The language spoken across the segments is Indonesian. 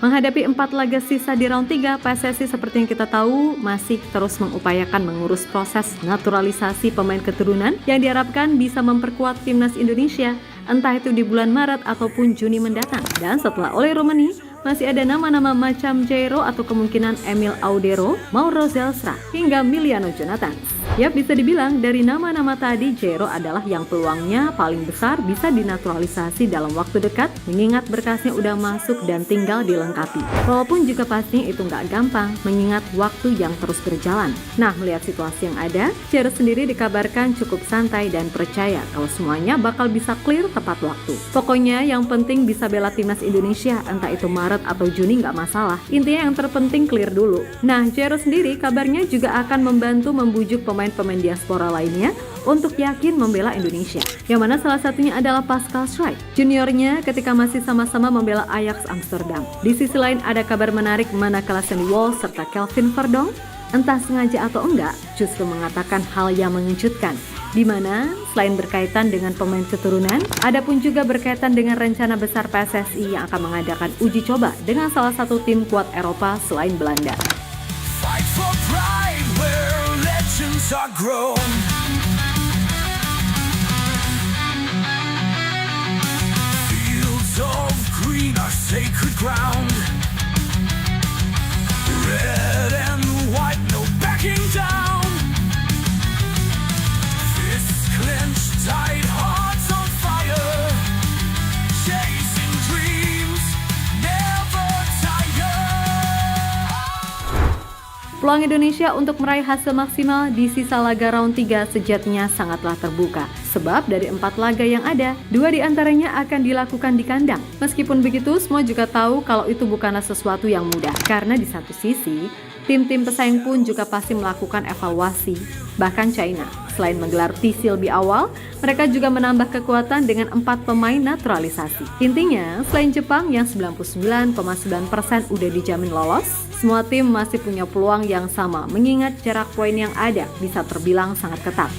Menghadapi 4 laga sisa di round 3, PSSI seperti yang kita tahu masih terus mengupayakan mengurus proses naturalisasi pemain keturunan yang diharapkan bisa memperkuat timnas Indonesia, entah itu di bulan Maret ataupun Juni mendatang. Dan setelah oleh Romani, masih ada nama-nama macam Jairo atau kemungkinan Emil Audero, Mauro Zelstra, hingga Miliano Jonathan. Yap, bisa dibilang dari nama-nama tadi, Jairo adalah yang peluangnya paling besar bisa dinaturalisasi dalam waktu dekat, mengingat berkasnya udah masuk dan tinggal dilengkapi. Walaupun juga pastinya itu nggak gampang, mengingat waktu yang terus berjalan. Nah, melihat situasi yang ada, Jairo sendiri dikabarkan cukup santai dan percaya kalau semuanya bakal bisa clear tepat waktu. Pokoknya yang penting bisa bela timnas Indonesia, entah itu Maret atau Juni nggak masalah. Intinya yang terpenting clear dulu. Nah, Jairo sendiri kabarnya juga akan membantu membujuk pemain diaspora lainnya untuk yakin membela Indonesia, yang mana salah satunya adalah Pascal Schreik, juniornya ketika masih sama-sama membela Ajax Amsterdam. Di sisi lain ada kabar menarik manakala Sandy Walsh serta Kelvin Verdonk, entah sengaja atau enggak, justru mengatakan hal yang mengejutkan, di mana selain berkaitan dengan pemain keturunan, ada pun juga berkaitan dengan rencana besar PSSI yang akan mengadakan uji coba dengan salah satu tim kuat Eropa selain Belanda. Fight for pride where legends are grown. Fields of green are sacred ground. Red and white, no backing down. Fists clenched tight, hearts on fire. Chasing dreams, never tire. Peluang Indonesia untuk meraih hasil maksimal di sisa laga round 3 sejatinya sangatlah terbuka. Sebab dari 4 laga yang ada, 2 diantaranya akan dilakukan di kandang. Meskipun begitu, semua juga tahu kalau itu bukanlah sesuatu yang mudah. Karena di satu sisi, tim-tim pesaing pun juga pasti melakukan evaluasi. Bahkan China, selain menggelar TC lebih awal, mereka juga menambah kekuatan dengan 4 pemain naturalisasi. Intinya, selain Jepang yang 99,9% udah dijamin lolos, semua tim masih punya peluang yang sama, mengingat jarak poin yang ada bisa terbilang sangat ketat.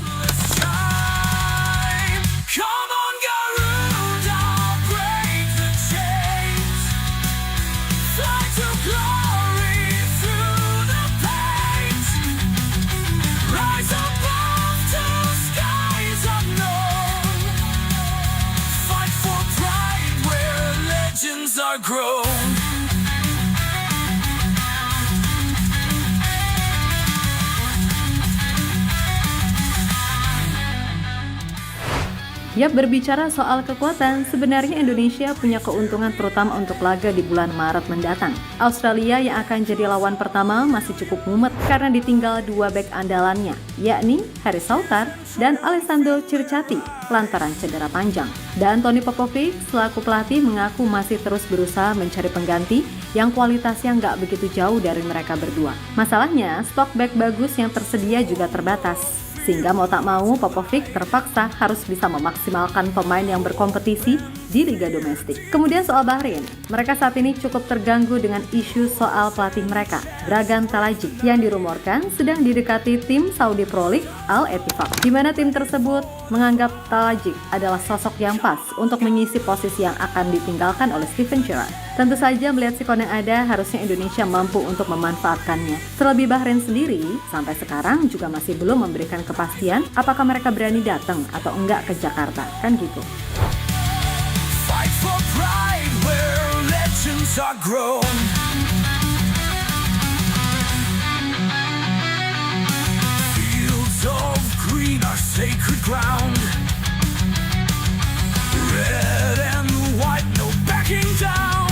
Come on, Garuda, break the chains. Fly to glory through the pains. Rise above to skies unknown. Fight for pride where legends are grown. Yap, berbicara soal kekuatan, sebenarnya Indonesia punya keuntungan terutama untuk laga di bulan Maret mendatang. Australia yang akan jadi lawan pertama masih cukup mumet karena ditinggal 2 bek andalannya, yakni Harry Souttar dan Alessandro Circati lantaran cedera panjang. Dan Tony Popovic selaku pelatih mengaku masih terus berusaha mencari pengganti yang kualitasnya nggak begitu jauh dari mereka berdua. Masalahnya, stok bek bagus yang tersedia juga terbatas. Sehingga mau tak mau Popovic terpaksa harus bisa memaksimalkan pemain yang berkompetisi di liga domestik. Kemudian soal Bahrain, mereka saat ini cukup terganggu dengan isu soal pelatih mereka, Dragan Talajik, yang dirumorkan sedang didekati tim Saudi Pro League Al Ettifaq, di mana tim tersebut menganggap Talajik adalah sosok yang pas untuk mengisi posisi yang akan ditinggalkan oleh Steven Gerrard. Tentu saja melihat sikon yang ada, harusnya Indonesia mampu untuk memanfaatkannya. Terlebih Bahrain sendiri, sampai sekarang juga masih belum memberikan kepastian apakah mereka berani datang atau enggak ke Jakarta, kan gitu. Fight for pride where legends are grown. Fields of green are sacred ground. Red and white, no backing down.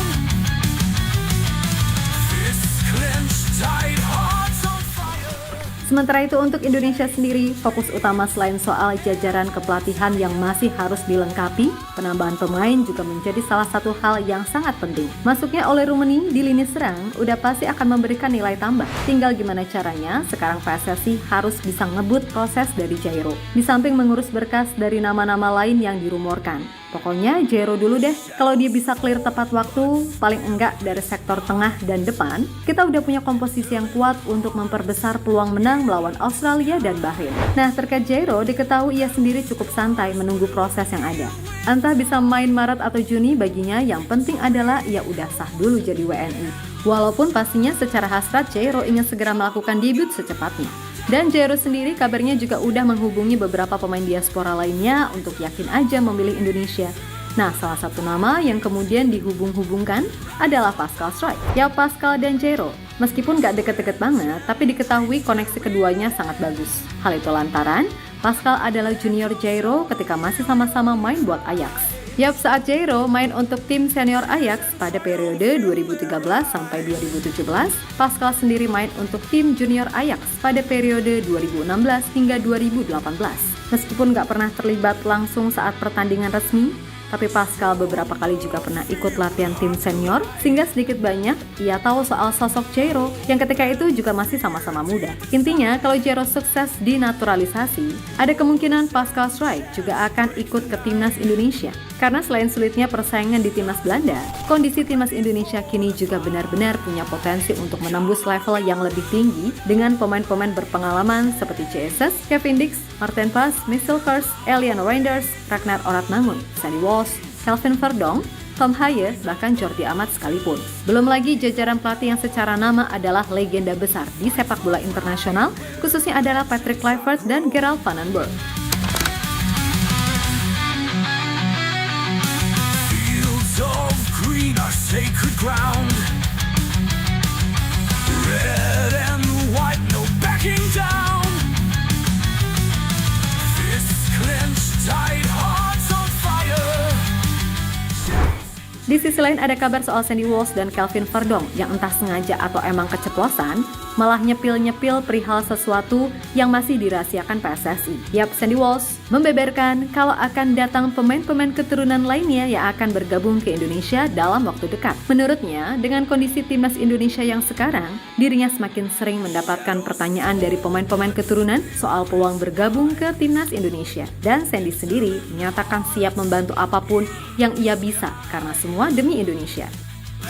Sementara itu untuk Indonesia sendiri, fokus utama selain soal jajaran kepelatihan yang masih harus dilengkapi, penambahan pemain juga menjadi salah satu hal yang sangat penting. Masuknya oleh Rumeni di lini serang udah pasti akan memberikan nilai tambah. Tinggal gimana caranya, sekarang PSSI harus bisa ngebut proses dari Jairo. Di samping mengurus berkas dari nama-nama lain yang dirumorkan. Pokoknya Jairo dulu deh. Kalau dia bisa clear tepat waktu, paling enggak dari sektor tengah dan depan, kita udah punya komposisi yang kuat untuk memperbesar peluang menang melawan Australia dan Bahrain. Nah, terkait Jairo, diketahui ia sendiri cukup santai menunggu proses yang ada. Entah bisa main Maret atau Juni, baginya yang penting adalah ia udah sah dulu jadi WNI. Walaupun pastinya secara hasrat Jairo ingin segera melakukan debut secepatnya. Dan Jairo sendiri kabarnya juga udah menghubungi beberapa pemain diaspora lainnya untuk yakin aja memilih Indonesia. Nah, salah satu nama yang kemudian dihubung-hubungkan adalah Pascal Struijk. Ya, Pascal dan Jairo, meskipun gak deket-deket banget, tapi diketahui koneksi keduanya sangat bagus. Hal itu lantaran Pascal adalah junior Jairo ketika masih sama-sama main buat Ajax. Yap, saat Jairo main untuk tim senior Ajax pada periode 2013 sampai 2017, Pascal sendiri main untuk tim junior Ajax pada periode 2016 hingga 2018. Meskipun nggak pernah terlibat langsung saat pertandingan resmi, tapi Pascal beberapa kali juga pernah ikut latihan tim senior, sehingga sedikit banyak ia tahu soal sosok Jairo yang ketika itu juga masih sama-sama muda. Intinya, kalau Jairo sukses dinaturalisasi, ada kemungkinan Pascal Struijk juga akan ikut ke timnas Indonesia. Karena selain sulitnya persaingan di timnas Belanda, kondisi timnas Indonesia kini juga benar-benar punya potensi untuk menembus level yang lebih tinggi dengan pemain-pemain berpengalaman seperti Jesus, Kevin Dix, Martin Pas, Michel Kers, Elian Reinders, Ragnar Oratmangun, Sandy Walsh, Kelvin Verdonk, Tom Haye, bahkan Jordi Amat sekalipun. Belum lagi jajaran pelatih yang secara nama adalah legenda besar di sepak bola internasional, khususnya adalah Patrick Kluivert dan Gerald van den Berg. Our sacred ground, red and white, no backing down. Fists clenched tight, hearts on fire. Di sisi lain ada kabar soal Sandy Walsh dan Kelvin Verdonk yang entah sengaja atau emang keceplosan malah nyepil-nyepil perihal sesuatu yang masih dirahasiakan PSSI. Yap, Sandy Walsh membeberkan kalau akan datang pemain-pemain keturunan lainnya yang akan bergabung ke Indonesia dalam waktu dekat. Menurutnya, dengan kondisi timnas Indonesia yang sekarang, dirinya semakin sering mendapatkan pertanyaan dari pemain-pemain keturunan soal peluang bergabung ke timnas Indonesia. Dan Sandy sendiri menyatakan siap membantu apapun yang ia bisa karena semua demi Indonesia.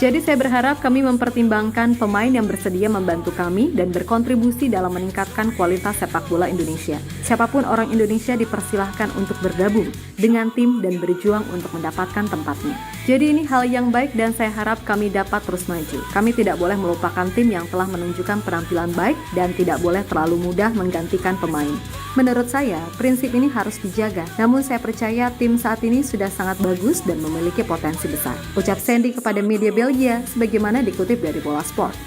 Jadi saya berharap kami mempertimbangkan pemain yang bersedia membantu kami dan berkontribusi dalam meningkatkan kualitas sepak bola Indonesia. Siapapun orang Indonesia dipersilahkan untuk bergabung dengan tim dan berjuang untuk mendapatkan tempatnya. Jadi ini hal yang baik dan saya harap kami dapat terus maju. Kami tidak boleh melupakan tim yang telah menunjukkan penampilan baik dan tidak boleh terlalu mudah menggantikan pemain. Menurut saya, prinsip ini harus dijaga. Namun saya percaya tim saat ini sudah sangat bagus dan memiliki potensi besar. Ucap Sandy kepada media Belgia sebagaimana dikutip dari Bola Sport.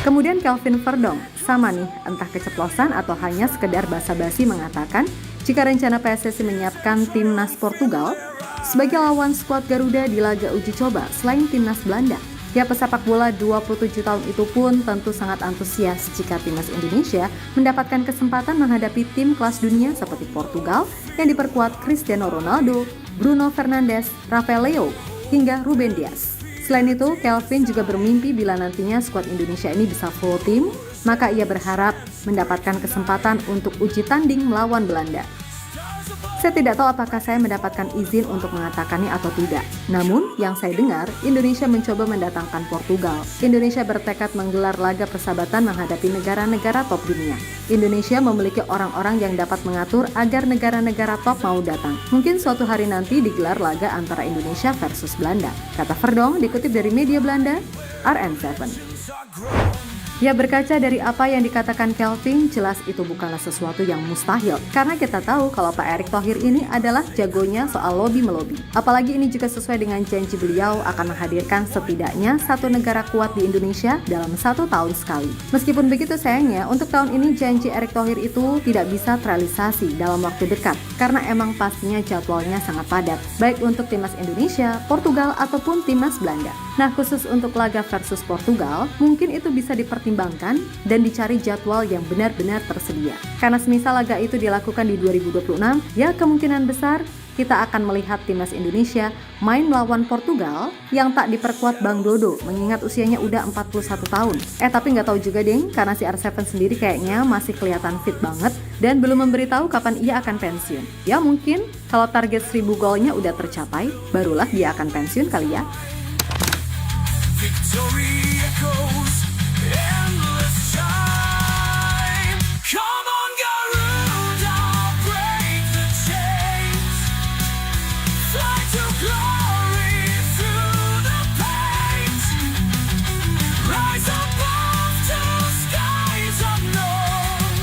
Kemudian Kelvin Verdonk, sama nih, entah keceplosan atau hanya sekedar basa-basi mengatakan jika rencana PSSI menyiapkan timnas Portugal sebagai lawan skuad Garuda di laga uji coba selain timnas Belanda. Ya, pesepak bola 27 tahun itu pun tentu sangat antusias jika timnas Indonesia mendapatkan kesempatan menghadapi tim kelas dunia seperti Portugal yang diperkuat Cristiano Ronaldo, Bruno Fernandes, Rafael Leo, hingga Ruben Dias. Selain itu, Kelvin juga bermimpi bila nantinya skuad Indonesia ini bisa full tim, maka ia berharap mendapatkan kesempatan untuk uji tanding melawan Belanda. Saya tidak tahu apakah saya mendapatkan izin untuk mengatakannya atau tidak. Namun, yang saya dengar, Indonesia mencoba mendatangkan Portugal. Indonesia bertekad menggelar laga persahabatan menghadapi negara-negara top dunia. Indonesia memiliki orang-orang yang dapat mengatur agar negara-negara top mau datang. Mungkin suatu hari nanti digelar laga antara Indonesia versus Belanda. Kata Verdonk dikutip dari media Belanda, RN7. Ya, berkaca dari apa yang dikatakan Kelvin, jelas itu bukanlah sesuatu yang mustahil. Karena kita tahu kalau Pak Erick Thohir ini adalah jagonya soal lobby-melobi. Apalagi ini juga sesuai dengan janji beliau akan menghadirkan setidaknya satu negara kuat di Indonesia dalam 1 tahun sekali. Meskipun begitu, sayangnya untuk tahun ini janji Erick Thohir itu tidak bisa terrealisasi dalam waktu dekat. Karena emang pastinya jadwalnya sangat padat, baik untuk timnas Indonesia, Portugal, ataupun timnas Belanda. Nah, khusus untuk laga versus Portugal, mungkin itu bisa dipertimbangkan dan dicari jadwal yang benar-benar tersedia. Karena semisal laga itu dilakukan di 2026, ya kemungkinan besar kita akan melihat timnas Indonesia main melawan Portugal yang tak diperkuat Bang Dodo, mengingat usianya udah 41 tahun. Tapi nggak tahu juga deng, karena si R7 sendiri kayaknya masih kelihatan fit banget dan belum memberitahu kapan ia akan pensiun. Ya mungkin kalau target 1000 golnya udah tercapai, barulah dia akan pensiun kali ya. Victory echoes, endless time. Come on, Garuda, break the chains. Fly to glory through the pains. Rise above to skies unknown.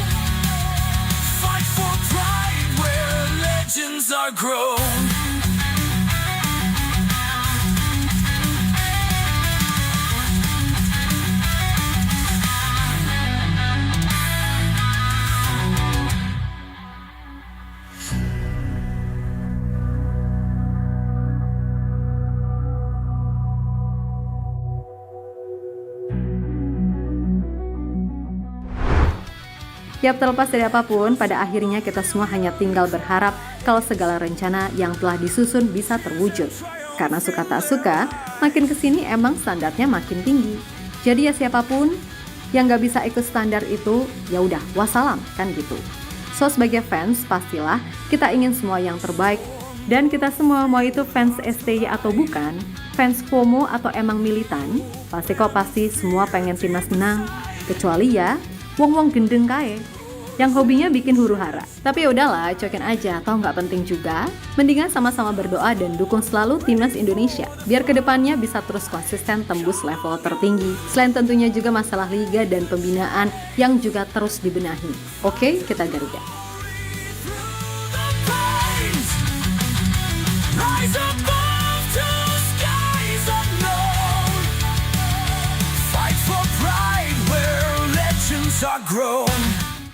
Fight for pride where legends are grown. Yap, terlepas dari apapun, pada akhirnya kita semua hanya tinggal berharap kalau segala rencana yang telah disusun bisa terwujud. Karena suka tak suka, makin kesini emang standarnya makin tinggi. Jadi ya siapapun yang nggak bisa ikut standar itu, ya udah wassalam kan gitu. So sebagai fans, pastilah kita ingin semua yang terbaik. Dan kita semua, mau itu fans STY atau bukan, fans FOMO atau emang militan, pasti semua pengen timnas menang. Kecuali ya wong-wong gendeng kae yang hobinya bikin huru-hara. Tapi ya udahlah, cuekin aja, atau nggak penting juga. Mendingan sama-sama berdoa dan dukung selalu timnas Indonesia, biar kedepannya bisa terus konsisten tembus level tertinggi. Selain tentunya juga masalah liga dan pembinaan yang juga terus dibenahi. Oke, kita Garuda. Rise above to skies unknown. Fight for pride where legends are grown.